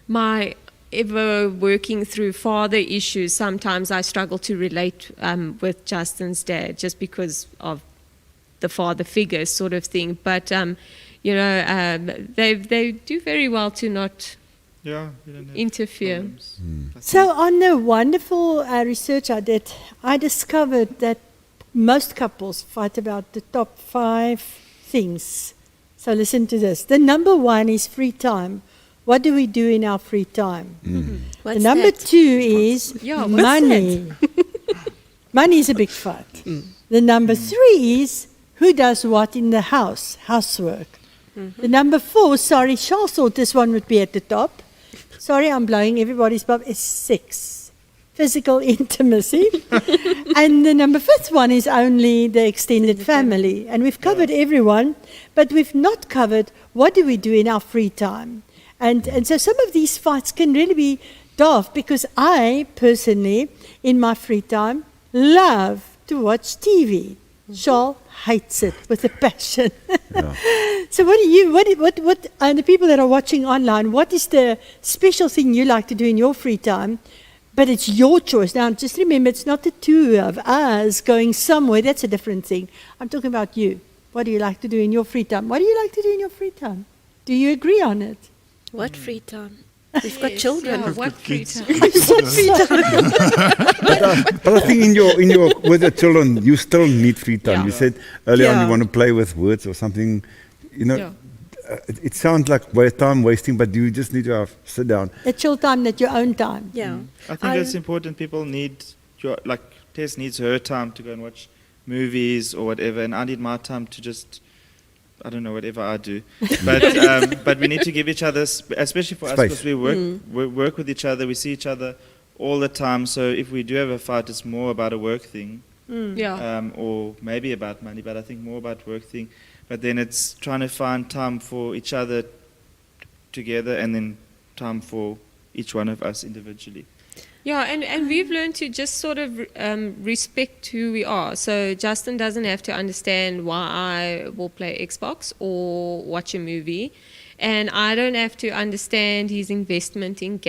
my ever working through father issues, sometimes I struggle to relate with Justin's dad just because of the father figure sort of thing. But, they do very well to not Yeah, you don't have interfere. problems. So on the wonderful research I did, I discovered that most couples fight about the top 5 things. So listen to this. The number 1 is free time. What do we do in our free time? What's The number that? 2 is Yeah, what's money. Money is a big fight. The number 3 is who does what in the house, housework. The number 4, sorry, Charles thought this one would be at the top. Sorry, I'm blowing everybody's bubble. It's sex, physical intimacy. And the number 5th one is only the extended family. And we've covered everyone, but we've not covered what do we do in our free time. And so some of these fights can really be daft because I personally, in my free time, love to watch TV. Charles hates it with a passion. So what do you, what and the people that are watching online, what is the special thing you like to do in your free time? But it's your choice. Now, just remember, it's not the two of us going somewhere. That's a different thing. I'm talking about you. What do you like to do in your free time? What do you like to do in your free time? Do you agree on it? What free time? We've got children. Yeah, what free time? But I think in your with the children, you still need free time. Yeah. You said earlier on Yeah. you want to play with words or something. You know, Yeah. it sounds like time wasting, but you just need to sit down. At your time, at your own time. Yeah. I think it's important. People need like Tess needs her time to go and watch movies or whatever, and I need my time to just, I don't know, whatever I do. But we need to give each other, especially for us, Space. because we work with each other, we see each other all the time. So if we do have a fight, it's more about a work thing, Yeah. or maybe about money, but I think more about work thing. But then it's trying to find time for each other together, and then time for each one of us individually. Yeah, and we've learned to just sort of respect who we are. So Justin doesn't have to understand why I will play Xbox or watch a movie. And I don't have to understand his investment in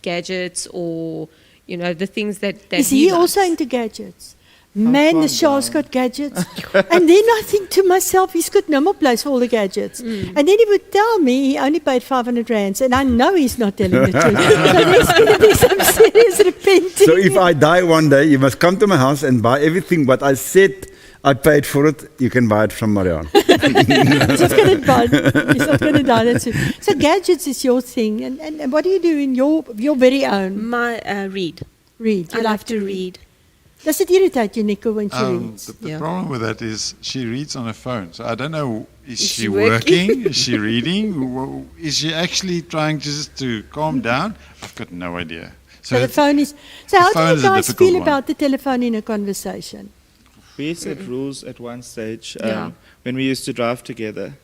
gadgets or, you know, the things that Is he he likes. also into gadgets? Man, the Charles got gadgets. And then I think to myself, he's got no more place for all the gadgets. And then he would tell me he only paid 500 rands. And I know he's not telling the truth. So there's going to be some serious repenting. So if I die one day, you must come to my house and buy everything what I said I paid for it. You can buy it from Marianne. He's not going to die. He's not going to die. That's it. So gadgets is your thing. And what do you do in your very own? My read. Read. I You love to read. Does it irritate you, Nico, when she reads? The Yeah. problem with that is she reads on her phone. So I don't know, is Is she she working? working? Is she reading? Is she actually trying just to calm down? I've got no idea. So the it's- phone is. So how phone do you is a guys difficult feel one. about the telephone in a conversation? We set rules at one stage. Yeah. When we used to drive together,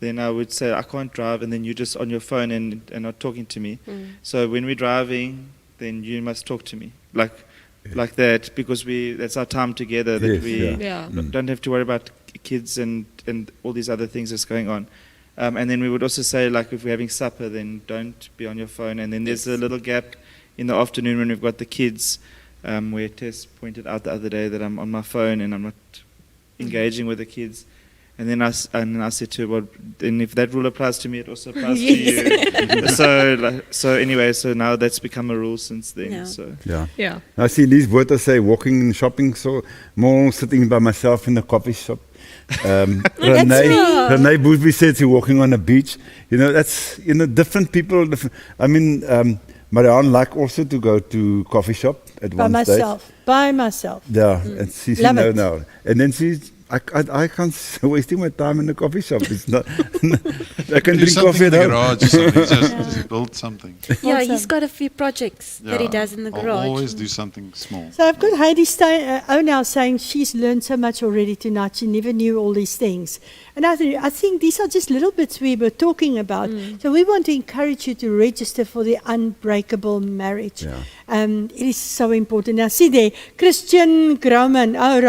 then I would say, I can't drive, and then you're just on your phone and not talking to me. So when we're driving, then you must talk to me. Like that, because that's our time together, that Yes, we yeah. Yeah. don't have to worry about kids and all these other things that's going on. And then we would also say, like, if we're having supper, then don't be on your phone. And then there's a little gap in the afternoon when we've got the kids, where Tess pointed out the other day that I'm on my phone and I'm not engaging with the kids. And then I said to her, well, then if that rule applies to me, it also applies to you. So anyway, so now that's become a rule since then. Yeah. So Yeah. Yeah. I see these words say walking and shopping, so more sitting by myself in the coffee shop. Renee Boosby says you're walking on a beach. You know, that's, different people. I mean, Marianne like also to go to coffee shop at By one stage. By myself. Yeah, and she Love know it. now. And then I can't wasting my time in the coffee shop. It's not. I can do drink something coffee in at the home. garage or something. Just build something. Yeah, Awesome. he's got a few projects that he Yeah. does in the I'll garage. always do something small. So I've got Heidi now saying she's learned so much already tonight. She never knew all these things. And I think these are just little bits we were talking about. So we want to encourage you to register for the Unbreakable Marriage. Yeah. It is so important. Now see there, Christian Grauman. Oh,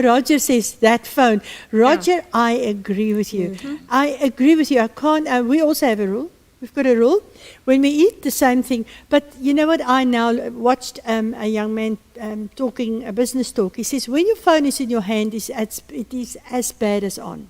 Roger says that phone. Roger, I agree with you. I agree with you. I can't. We also have a rule. We've got a rule. When we eat, the same thing. But you know what? I now watched a young man talking a business talk. He says, when your phone is in your hand, it is as bad as on.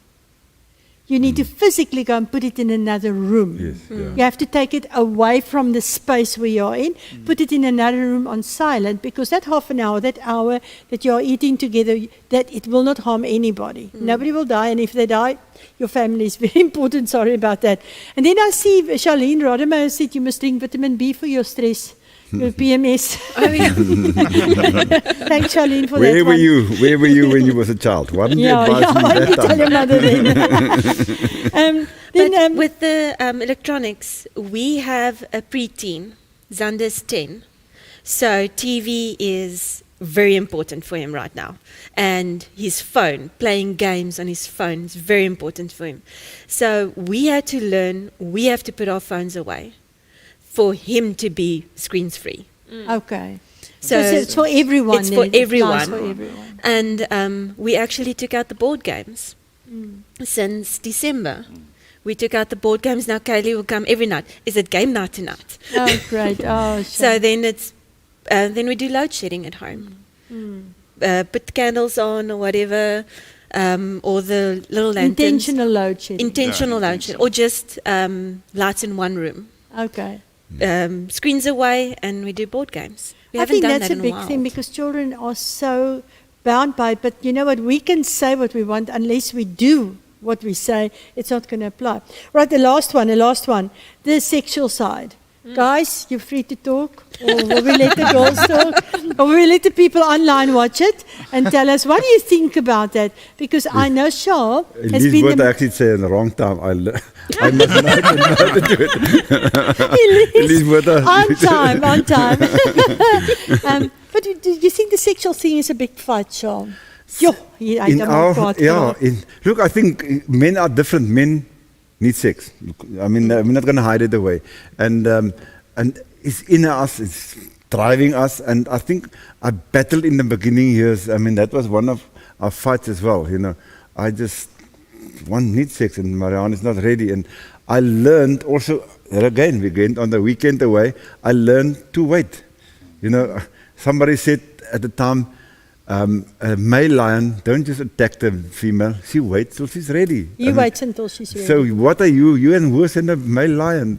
You need to physically go and put it in another room. Yes, yeah. You have to take it away from the space where you're in, put it in another room on silent, because that half an hour, that hour that you're eating together, that it will not harm anybody. Nobody will die, and if they die, your family is very important. Sorry about that. And then I see Charlene Rodemeyer said you must drink vitamin B for your stress. Your PMS. Thanks, Charlene, for Where that were one. you? Where were you when you was a child? Why didn't you Yeah, advise me why did you that tell your time? mother then? But with the electronics, we have a preteen. Xander's 10. So TV is very important for him right now. And his phone, playing games on his phone is very important for him. So we had to learn, we have to put our phones away for him to be screens free. Okay. So it's for everyone. it's then. for It applies everyone. for everyone. And we actually took out the board games since December. We took out the board games. Now Kaylee will come every night. Is it game night tonight? Oh, great. Oh, So sure. then then we do load shedding at home. Put candles on or whatever, or the little lanterns. Intentional load shedding. Intentional load shedding, or just lights in one room. Okay. Screens away, and we do board games. We I haven't think done that's that a in big a while. thing, because children are so bound by it. But you know what? We can say what we want, unless we do what we say, it's not going to apply. Right, the last one. The sexual side. Guys, you're free to talk, or will we let the girls talk, or will we let the people online watch it and tell us, what do you think about that? Because I know Shaw has Elise been would the... actually say in the wrong time. I must know how to do it. Elise would on time. But do you think the sexual thing is a big fight, Shaw? I Look, I think men are different. Men need sex. I mean, we're not going to hide it away. And it's in us, it's driving us. And I think I battled in the beginning years. I mean, that was one of our fights as well. You know, I just need sex, and Marianne is not ready. And I learned also, again, we went on the weekend away, I learned to wait. You know, somebody said at the time, a male lion, don't just attack the female. She waits till she's ready. You wait until she's ready. So what are you? You and worse than a male lion.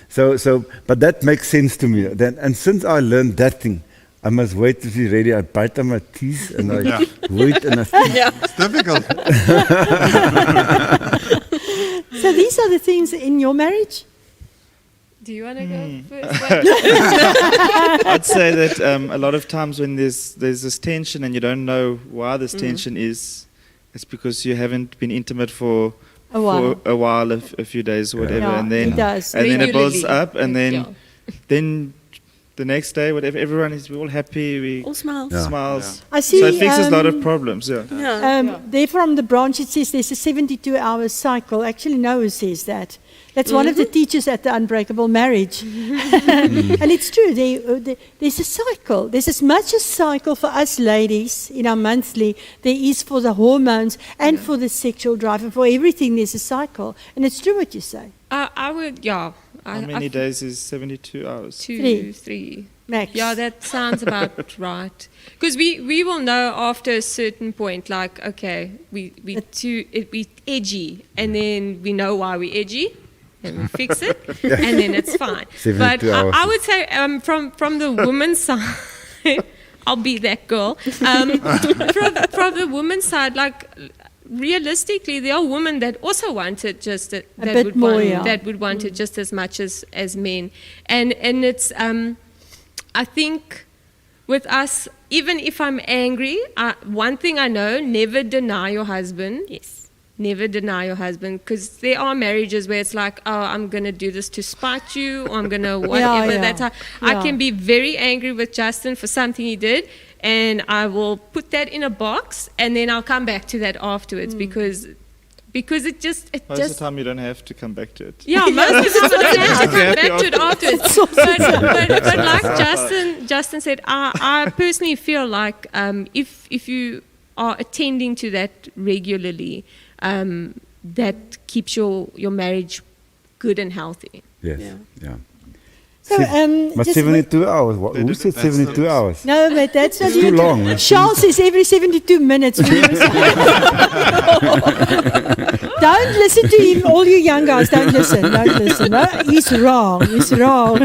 But that makes sense to me. And since I learned that thing, I must wait till she's ready. I bite on my teeth and I wait and I think. It's difficult. So these are the things in your marriage? Do you want to go first? I'd say that a lot of times when there's this tension and you don't know why this tension is, it's because you haven't been intimate for A while. a few days or whatever, Yeah, and then it does. and then it builds Regularly. up, and then Yeah. then the next day, whatever, we're all happy, we All smiles. Yeah. smiles. I see. So it fixes a lot of problems. Yeah. Yeah. There from the branch, it says there's a 72-hour cycle. Actually, no one says that. That's one of the teachers at the Unbreakable Marriage. And it's true. There's a cycle. There's as much a cycle for us ladies in our monthly there is for the hormones and for the sexual drive. And for everything, there's a cycle. And it's true what you say. I would, yeah. How many days is 72 hours? 2, 3. Max. Yeah, that sounds about right. Because we will know after a certain point, like, okay, we edgy, and then we know why we edgy, and we fix it, and then it's fine. 72 But hours. I would say from the woman's side, I'll be that girl. From the woman's side, like, realistically, there are women that also want it just that bit would more, want, yeah. that would want it just as much as men, and it's I think with us, even if I'm angry, one thing I know: never deny your husband. Yes. Never deny your husband, because there are marriages where it's like, oh, I'm going to do this to spite you, or I'm going to whatever. yeah. That's how I can be very angry with Justin for something he did, and I will put that in a box, and then I'll come back to that afterwards because it just Most of the time, you don't have to come back to it. yeah, most of the time I don't have to come back to it afterwards. But like Justin said, I personally feel like if you are attending to that regularly, that keeps your marriage good and healthy. Yes. Yeah. Yeah. So, But just 72 hours? Who said That's 72 the- hours? No, but that's not It's too long, man. Charles says every 72 minutes. Don't listen to him. All you young guys, don't listen. Don't listen. No? He's wrong. He's wrong.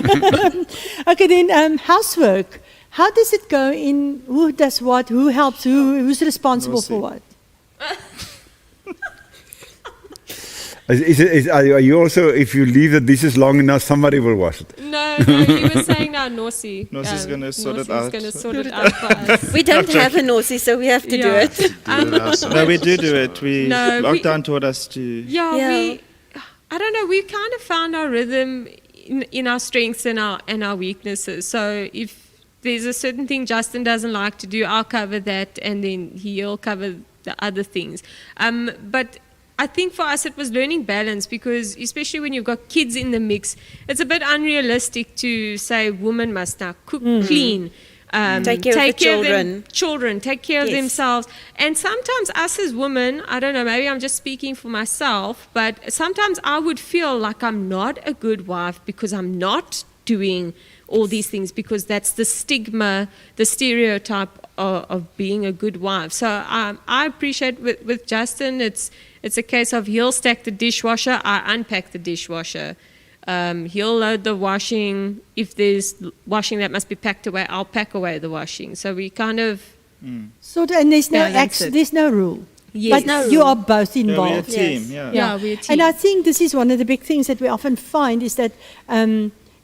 Okay, then housework. How does it go in? Who does what? Who helps? Who's responsible for what? Are you also, if you leave the dishes long enough, somebody will wash it? No, he was saying now Nossi. Nosi's gonna sort it Nosi's out. gonna sort it out for us. We don't have a Nossi, so we have to do it. No, we do it. Lockdown taught us to. Yeah, I don't know, we've kind of found our rhythm in our strengths and our weaknesses. So if there's a certain thing Justin doesn't like to do, I'll cover that, and then he'll cover the other things. But I think for us it was learning balance, because especially when you've got kids in the mix, it's a bit unrealistic to say women must now cook, clean, take care of the children, take care of themselves. And sometimes us as women, I don't know, maybe I'm just speaking for myself, but sometimes I would feel like I'm not a good wife because I'm not doing all these things, because that's the stigma, the stereotype of being a good wife. So I appreciate with Justin, it's a case of he'll stack the dishwasher, I unpack the dishwasher. He'll load the washing. If there's washing that must be packed away, I'll pack away the washing. So we kind of... So, and there's no Balance it. there's no rule. Yes. But you are both involved. We're a team. Yeah, we're a team. And I think this is one of the big things that we often find is that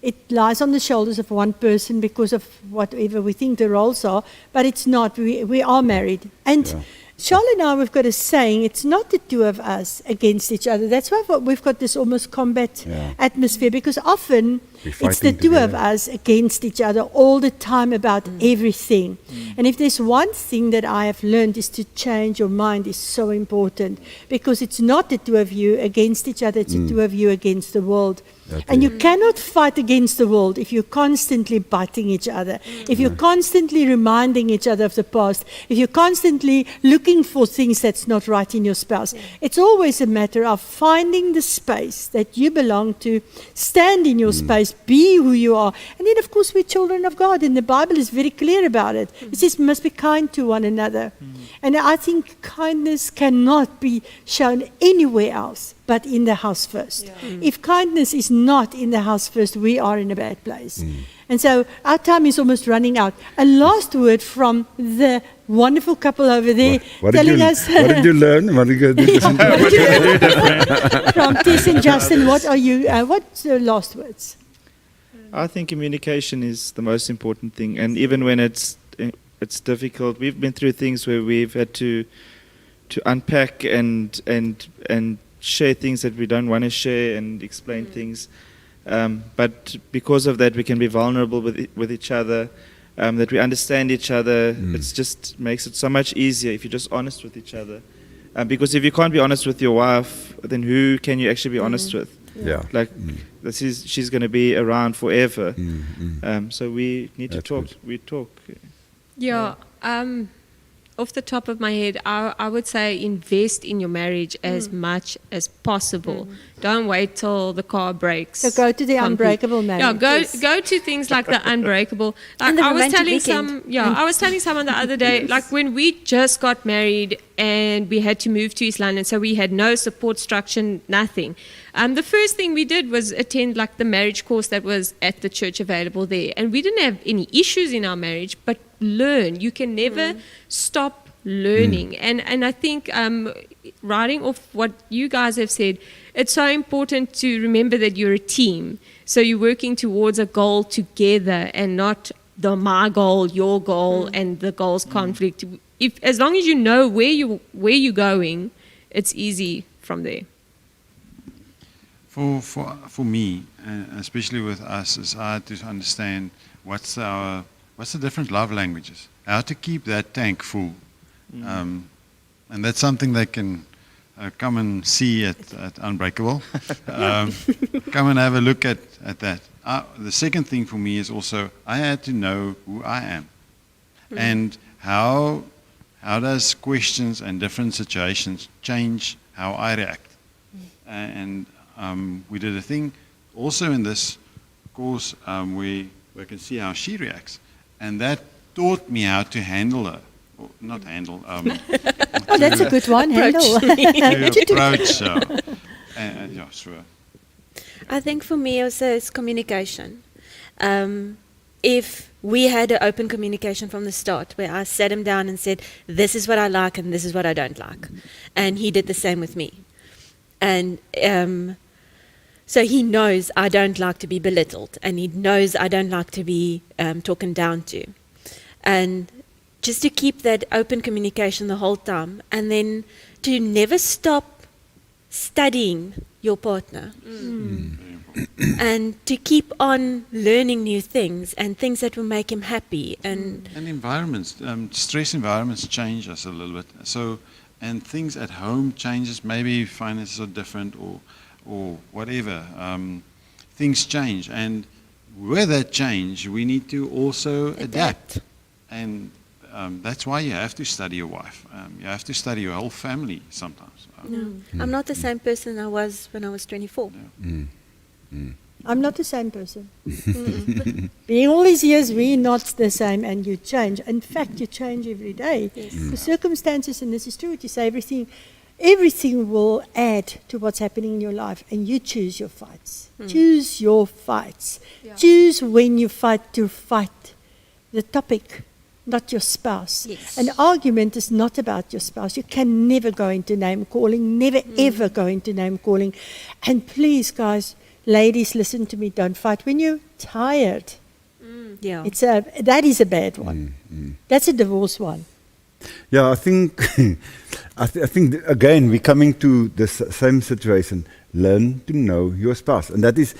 it lies on the shoulders of one person because of whatever we think the roles are, but it's not. We are married. And Charlotte and I, we've got a saying, it's not the two of us against each other. That's why we've got this almost combat atmosphere, because often it's the two of us against each other all the time about everything. And if there's one thing that I have learned is to change your mind is so important, because it's not the two of you against each other, it's the two of you against the world. And you cannot fight against the world if you're constantly biting each other, if you're constantly reminding each other of the past, if you're constantly looking for things that's not right in your spouse. It's always a matter of finding the space that you belong to, stand in your space, be who you are. And then, of course, we're children of God, and the Bible is very clear about it. It says we must be kind to one another. And I think kindness cannot be shown anywhere else but in the house first. If kindness is not in the house first, we are in a bad place. And so our time is almost running out. A last word from the wonderful couple over there telling us... What did you learn? What did you do? From Tess and Justin, what's the last words? I think communication is the most important thing, and even when it's difficult, we've been through things where we've had to unpack and share things that we don't want to share and explain things. But because of that, we can be vulnerable with each other, that we understand each other. It just makes it so much easier if you're just honest with each other. Because if you can't be honest with your wife, then who can you actually be honest with? She's going to be around forever. So we need to talk. We talk. Yeah. Off the top of my head, I would say invest in your marriage as much as possible. Don't wait till the car breaks. So go to the Unbreakable marriage. Yeah, go to things like the Unbreakable. Like I was telling someone the other day, like when we just got married and we had to move to East London, so we had no support structure, nothing. The first thing we did was attend like the marriage course that was at the church available there. And we didn't have any issues in our marriage, but learn. You can never stop learning. And I think riding off what you guys have said, it's so important to remember that you're a team. So you're working towards a goal together and not my goal, your goal, and the goals conflict. As long as you know where you're going, it's easy from there. For me, especially with us, is hard to understand what's the different love languages, how to keep that tank full. And that's something they can come and see at Unbreakable. Come and have a look at that. The second thing for me is also I had to know who I am. And how does questions and different situations change how I react. And we did a thing also in this course where we can see how she reacts. And that taught me how to handle her. Not handle, Oh, that's a good one, Handel. to approach. Yeah, sure. I think for me also it's communication. If we had an open communication from the start, where I sat him down and said, this is what I like and this is what I don't like. And he did the same with me. And so he knows I don't like to be belittled, and he knows I don't like to be talked down to. And just to keep that open communication the whole time, and then to never stop studying your partner. And to keep on learning new things and things that will make him happy. And environments, stress environments change us a little bit. So, and things at home changes, maybe finances are different or whatever. Things change, and with that change, we need to also adapt. And that's why you have to study your wife. You have to study your whole family sometimes. I'm not the same person I was when I was 24. I'm not the same person. Being all these years, we're not the same, and you change. In fact, you change every day. Yes. The circumstances, and this is true what you say, everything will add to what's happening in your life, and you choose your fights. Choose your fights. Yeah. Choose when you fight to fight the topic, not your spouse. Yes. An argument is not about your spouse. You can never go into name calling, never ever go into name calling. And please, guys, ladies, listen to me, don't fight when you're tired. Yeah. That is a bad one. That's a divorce one. Yeah, I think, I think again, we're coming to the same situation. Learn to know your spouse. And that is,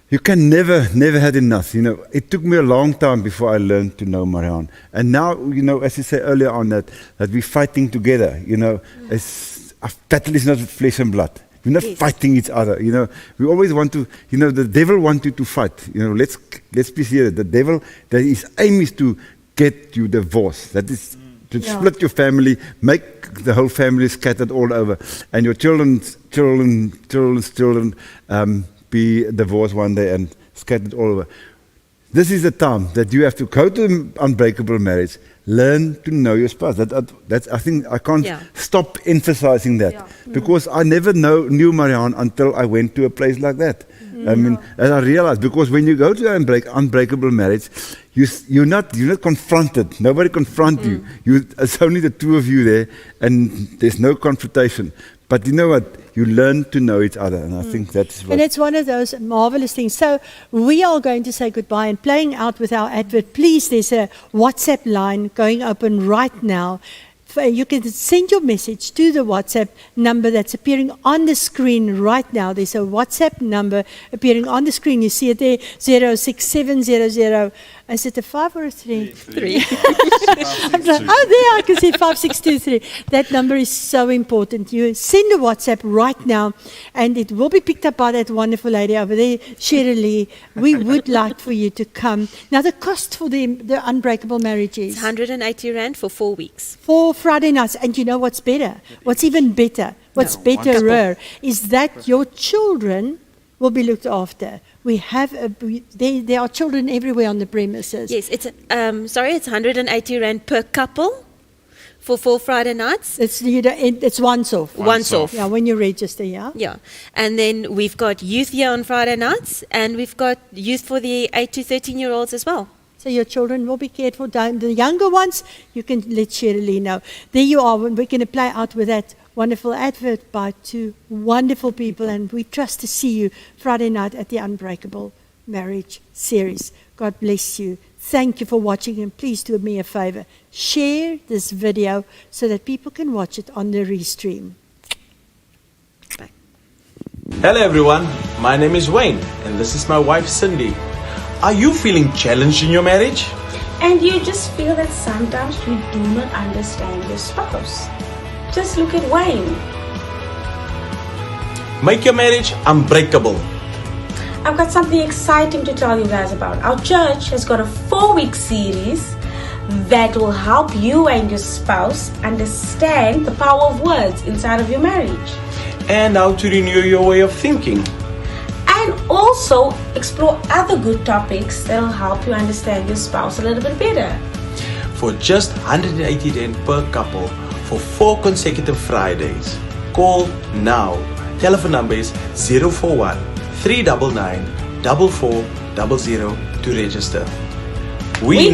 you can never have enough. You know, it took me a long time before I learned to know Marianne. And now, you know, as you said earlier on, that we're fighting together. You know, a battle is not flesh and blood. We're not fighting each other. You know, we always want to. You know, the devil wants you to fight. You know, let's be serious. The devil, his aim is to get you divorced. That is to split your family, make the whole family scattered all over, and your children's children be divorced one day and scattered all over. This is the time that you have to go to unbreakable marriage. Learn to know your spouse. That's I think I can't stop emphasizing that because I never knew Marianne until I went to a place like that. I mean, and I realized because when you go to an unbreakable marriage, you're not confronted. Nobody confronts you. It's only the two of you there, and there's no confrontation. But you know what? You learn to know each other, and I think that's what... And it's one of those marvelous things. So we are going to say goodbye and playing out with our advert. Please, there's a WhatsApp line going open right now. You can send your message to the WhatsApp number that's appearing on the screen right now. There's a WhatsApp number appearing on the screen. You see it there, 06700. Is it a 5 or a 3? 3. I'm like, oh, there, I can see 5623. That number is so important. You send a WhatsApp right now, and it will be picked up by that wonderful lady over there, Shirley. We would like for you to come. Now, the cost for the unbreakable marriage is? It's 180 Rand for 4 weeks. 4 Friday nights. And you know what's better? What's even better? What's betterer is that your children will be looked after. We have there are children everywhere on the premises. Yes, it's 180 Rand per couple for 4 Friday nights. It's once off. Once off. Yeah, when you register, yeah. Yeah, and then we've got youth here on Friday nights, and we've got youth for the 8 to 13-year-olds as well. So your children will be cared for. The younger ones, you can let Shirley know. There you are. We're going to play out with that wonderful advert by 2 wonderful people, and we trust to see you Friday night at the Unbreakable Marriage series. God bless you. Thank you for watching, and please do me a favor. Share this video so that people can watch it on the restream. Bye. Hello everyone, my name is Wayne and this is my wife Cindy. Are you feeling challenged in your marriage? And you just feel that sometimes you do not understand your spouse. Just look at Wayne. Make your marriage unbreakable. I've got something exciting to tell you guys about. Our church has got a 4-week series that will help you and your spouse understand the power of words inside of your marriage. And how to renew your way of thinking. And also explore other good topics that will help you understand your spouse a little bit better. For just 180 Rand per couple, for 4 consecutive Fridays. Call now. Telephone number is 041 399 4400 to register. We